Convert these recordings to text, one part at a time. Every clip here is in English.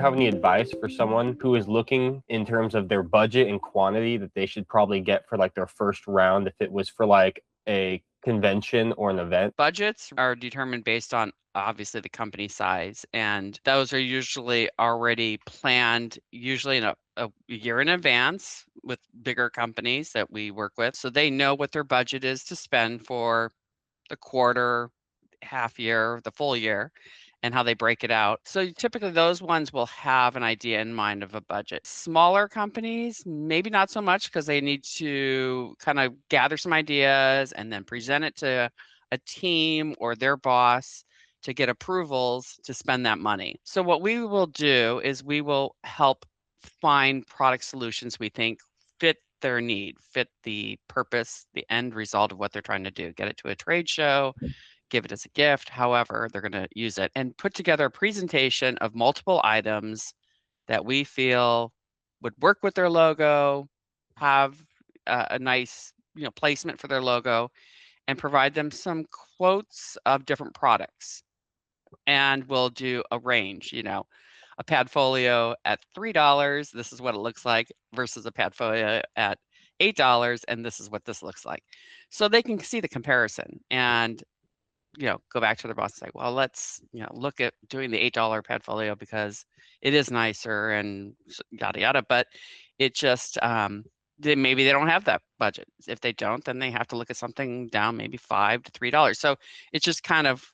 have any advice for someone who is looking in terms of their budget and quantity that they should probably get for like their first round if it was for like a convention or an event? Budgets are determined based on obviously the company size, and those are usually already planned, usually in a year in advance with bigger companies that we work with. So they know what their budget is to spend for the quarter, half year, the full year, and how they break it out. So typically those ones will have an idea in mind of a budget. Smaller companies, maybe not so much because they need to kind of gather some ideas and then present it to a team or their boss to get approvals to spend that money. So what we will do is we will help find product solutions we think fit their need, fit the purpose, the end result of what they're trying to do. Get it to a trade show, give it as a gift, however they're going to use it, and put together a presentation of multiple items that we feel would work with their logo, have a nice placement for their logo, and provide them some quotes of different products. And we'll do a range, a Padfolio at $3, this is what it looks like, versus a Padfolio at $8, and this is what this looks like. So they can see the comparison and go back to their boss and say, well, let's, look at doing the $8 Padfolio because it is nicer and yada, yada. But it just, maybe they don't have that budget. If they don't, then they have to look at something down maybe $5 to $3. So it's just kind of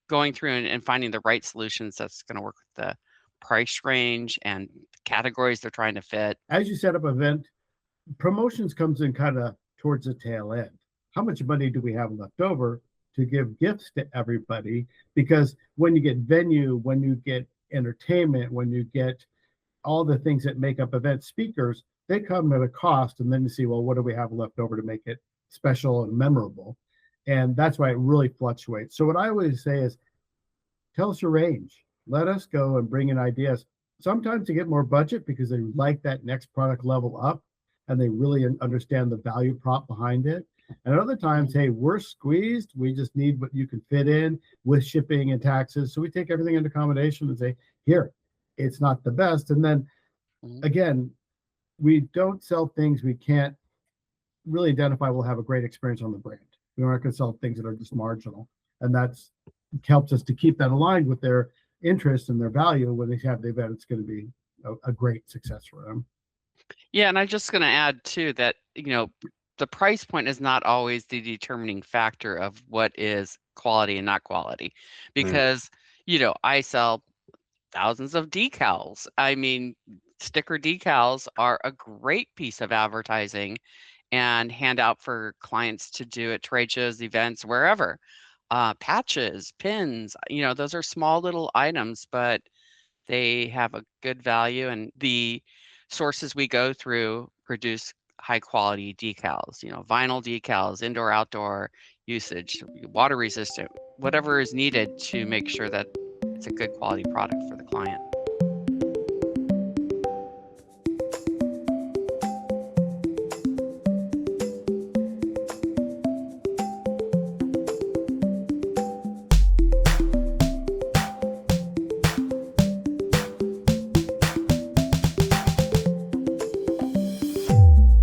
going through and finding the right solutions that's going to work with the price range and categories they're trying to fit. As you set up an event, promotions comes in kind of towards the tail end. How much money do we have left over to give gifts to everybody? Because when you get venue, when you get entertainment, when you get all the things that make up event speakers, they come at a cost. And then you see, well, what do we have left over to make it special and memorable? And that's why it really fluctuates. So what I always say is, tell us your range. Let us go and bring in ideas. Sometimes to get more budget because they like that next product level up and they really understand the value prop behind it. And other times, hey, we're squeezed. We just need what you can fit in with shipping and taxes. So we take everything into accommodation and say, here, it's not the best. And then again, we don't sell things we can't really identify will have a great experience on the brand. We aren't going to sell things that are just marginal. And that's helps us to keep that aligned with their interest and their value. When they have the event, it's going to be a great success for them. Yeah, and I'm just going to add too that, the price point is not always the determining factor of what is quality and not quality, because, I sell thousands of decals. I mean, sticker decals are a great piece of advertising and hand out for clients to do at trade shows, events, wherever. Patches, pins, those are small little items, but they have a good value, and the sources we go through produce high quality decals, vinyl decals, indoor, outdoor usage, water resistant, whatever is needed to make sure that it's a good quality product for the client.